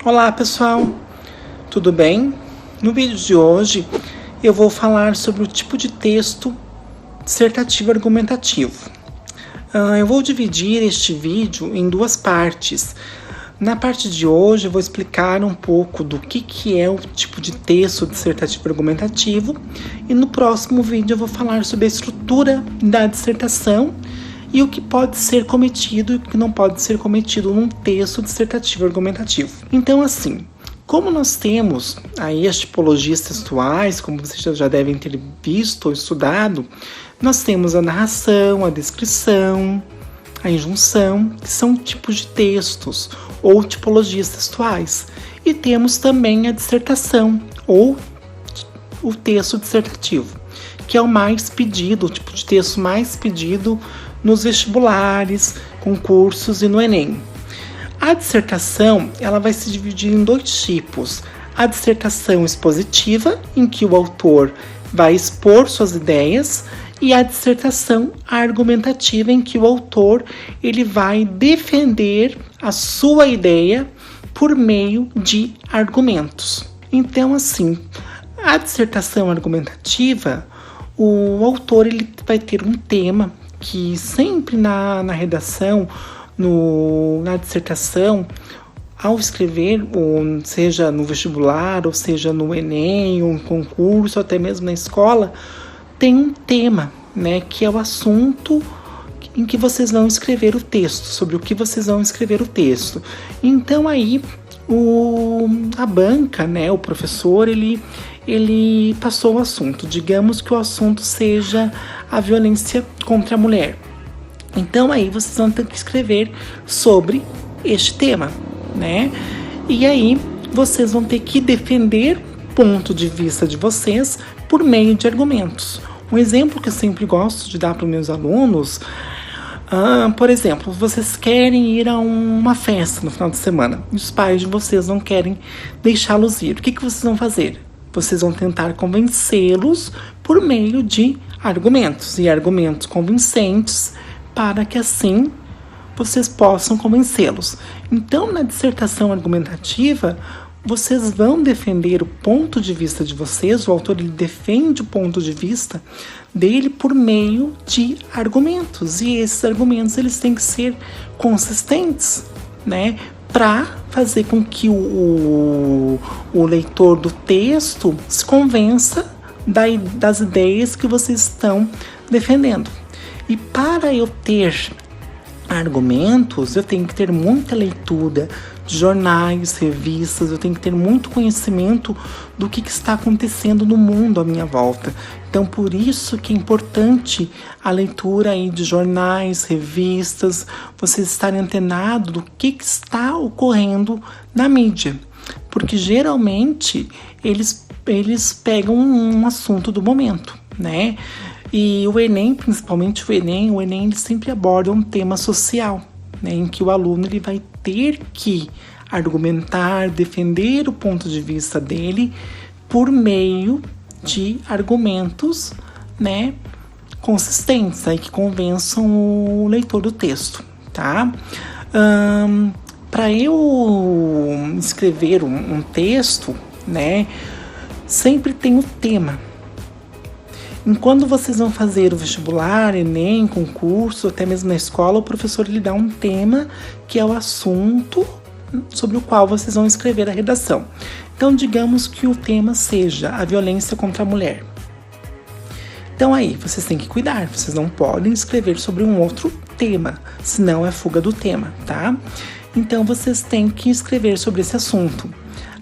Olá pessoal, tudo bem? No vídeo de hoje eu vou falar sobre o tipo de texto dissertativo argumentativo. Eu vou dividir este vídeo em duas partes. Na parte de hoje eu vou explicar um pouco do que é o tipo de texto dissertativo argumentativo e no próximo vídeo eu vou falar sobre a estrutura da dissertação e o que pode ser cometido e o que não pode ser cometido num texto dissertativo argumentativo. Então, assim, como nós temos aí as tipologias textuais, como vocês já devem ter visto ou estudado, nós temos a narração, a descrição, a injunção, que são tipos de textos ou tipologias textuais. E temos também a dissertação ou o texto dissertativo, que é o mais pedido, o tipo de texto mais pedido nos vestibulares, concursos e no Enem. A dissertação, ela vai se dividir em dois tipos. A dissertação expositiva, em que o autor vai expor suas ideias, e a dissertação argumentativa, em que o autor ele vai defender a sua ideia por meio de argumentos. Então, assim, a dissertação argumentativa, o autor ele vai ter um tema que sempre na redação, na dissertação, ao escrever, ou seja no vestibular, ou seja no Enem, ou em concurso, ou até mesmo na escola, tem um tema, né, que é o assunto em que vocês vão escrever o texto, sobre o que vocês vão escrever o texto. Então aí a banca, né, o professor, ele passou o assunto. Digamos que o assunto seja a violência contra a mulher. Então aí vocês vão ter que escrever sobre este tema, né? E aí vocês vão ter que defender o ponto de vista de vocês por meio de argumentos. Um exemplo que eu sempre gosto de dar para os meus alunos, por exemplo, vocês querem ir a uma festa no final de semana e os pais de vocês não querem deixá-los ir. O que vocês vão fazer? Vocês vão tentar convencê-los por meio de argumentos e argumentos convincentes para que assim vocês possam convencê-los. Então, na dissertação argumentativa, vocês vão defender o ponto de vista de vocês, o autor ele defende o ponto de vista dele por meio de argumentos. E esses argumentos eles têm que ser consistentes, né? Para fazer com que o leitor do texto se convença das ideias que vocês estão defendendo. E para eu ter argumentos, eu tenho que ter muita leitura de jornais, revistas, eu tenho que ter muito conhecimento do que está acontecendo no mundo à minha volta. Então, por isso que é importante a leitura aí de jornais, revistas, vocês estarem antenados do que está ocorrendo na mídia. Porque, geralmente, eles pegam um assunto do momento, né? E o Enem, principalmente o Enem ele sempre aborda um tema social, né, em que o aluno ele vai ter que argumentar, defender o ponto de vista dele por meio de argumentos, né, consistentes, aí, que convençam o leitor do texto, tá? Para eu escrever um texto, né, sempre tem o tema. Enquanto vocês vão fazer o vestibular, Enem, concurso, até mesmo na escola, o professor lhe dá um tema que é o assunto sobre o qual vocês vão escrever a redação. Então, digamos que o tema seja a violência contra a mulher. Então, aí, vocês têm que cuidar, vocês não podem escrever sobre um outro tema, senão é fuga do tema, tá? Então, vocês têm que escrever sobre esse assunto.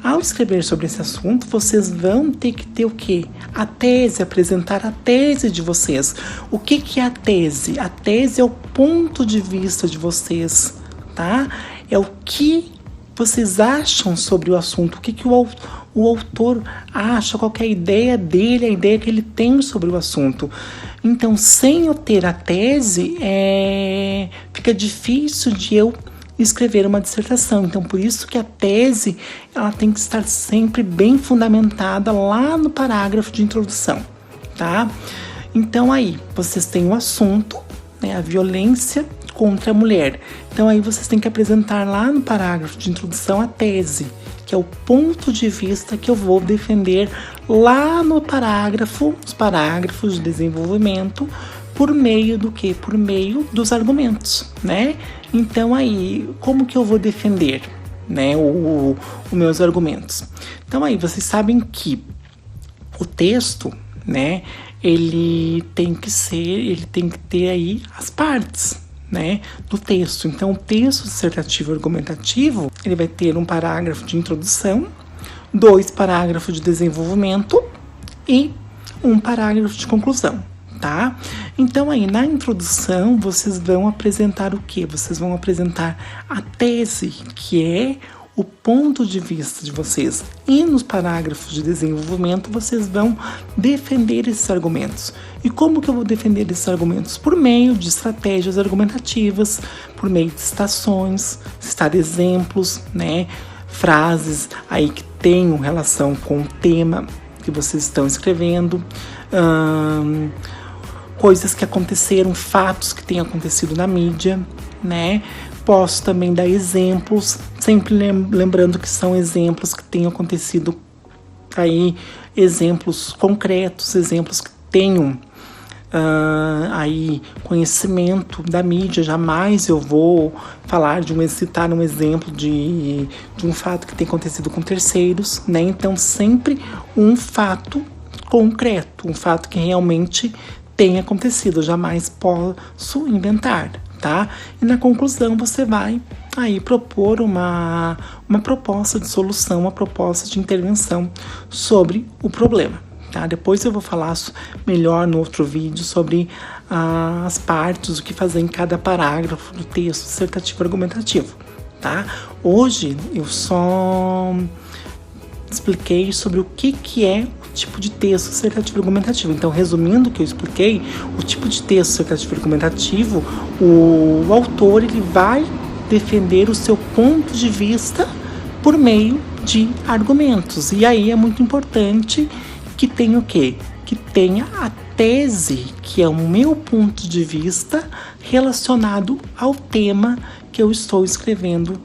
Ao escrever sobre esse assunto, vocês vão ter que ter o quê? A tese, apresentar a tese de vocês. O que é a tese? A tese é o ponto de vista de vocês, tá? É o que vocês acham sobre o assunto, o que o autor acha, qual que é a ideia dele, a ideia que ele tem sobre o assunto. Então, sem eu ter a tese, fica difícil de eu escrever uma dissertação. Então, por isso que a tese ela tem que estar sempre bem fundamentada lá no parágrafo de introdução, tá? Então, aí, vocês têm o assunto, né, a violência contra a mulher. Então aí vocês têm que apresentar lá no parágrafo de introdução a tese, que é o ponto de vista que eu vou defender lá no parágrafo, os parágrafos de desenvolvimento, por meio do quê? Por meio dos argumentos, né? Então aí, como que eu vou defender, né, os meus argumentos? Então aí, vocês sabem que o texto, né, ele tem que ter aí as partes, né, do texto. Então, o texto dissertativo argumentativo, ele vai ter um parágrafo de introdução, 2 parágrafos de desenvolvimento e um parágrafo de conclusão, tá? Então, aí, na introdução, vocês vão apresentar o quê? Vocês vão apresentar a tese, que é o ponto de vista de vocês. E nos parágrafos de desenvolvimento, vocês vão defender esses argumentos. E como que eu vou defender esses argumentos? Por meio de estratégias argumentativas, por meio de citações, citar exemplos, né? Frases aí que tenham relação com o tema que vocês estão escrevendo, coisas que aconteceram, fatos que têm acontecido na mídia, né? Posso também dar exemplos, sempre lembrando que são exemplos que tenham acontecido aí, exemplos concretos, exemplos que tenham aí conhecimento da mídia. Jamais eu vou falar citar um exemplo de um fato que tem acontecido com terceiros, né? Então, sempre um fato concreto, um fato que realmente tem acontecido, eu jamais posso inventar, tá? E na conclusão você vai aí propor uma proposta de solução, uma proposta de intervenção sobre o problema, tá? Depois eu vou falar melhor no outro vídeo sobre as partes, o que fazer em cada parágrafo do texto dissertativo argumentativo, tá? Hoje eu só expliquei sobre o que é o tipo de texto dissertativo argumentativo. Então, resumindo o que eu expliquei, o tipo de texto dissertativo argumentativo, o autor ele vai defender o seu ponto de vista por meio de argumentos. E aí é muito importante que tenha o quê? Que tenha a tese, que é o meu ponto de vista relacionado ao tema que eu estou escrevendo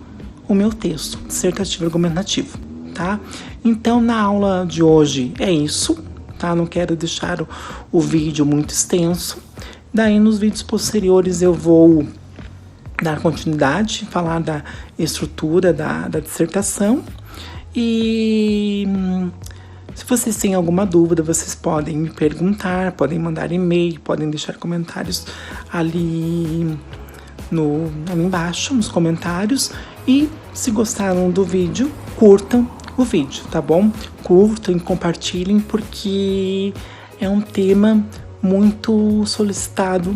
o meu texto dissertativo argumentativo, tá? Então, na aula de hoje é isso, tá? Não quero deixar o vídeo muito extenso. Daí, nos vídeos posteriores, eu vou dar continuidade, falar da estrutura da dissertação. E se vocês têm alguma dúvida, vocês podem me perguntar, podem mandar e-mail, podem deixar comentários ali embaixo, nos comentários. E se gostaram do vídeo, curtam o vídeo, tá bom? Curtam e compartilhem, porque é um tema muito solicitado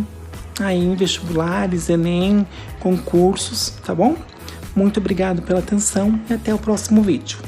aí em vestibulares, Enem, concursos, tá bom? Muito obrigado pela atenção e até o próximo vídeo.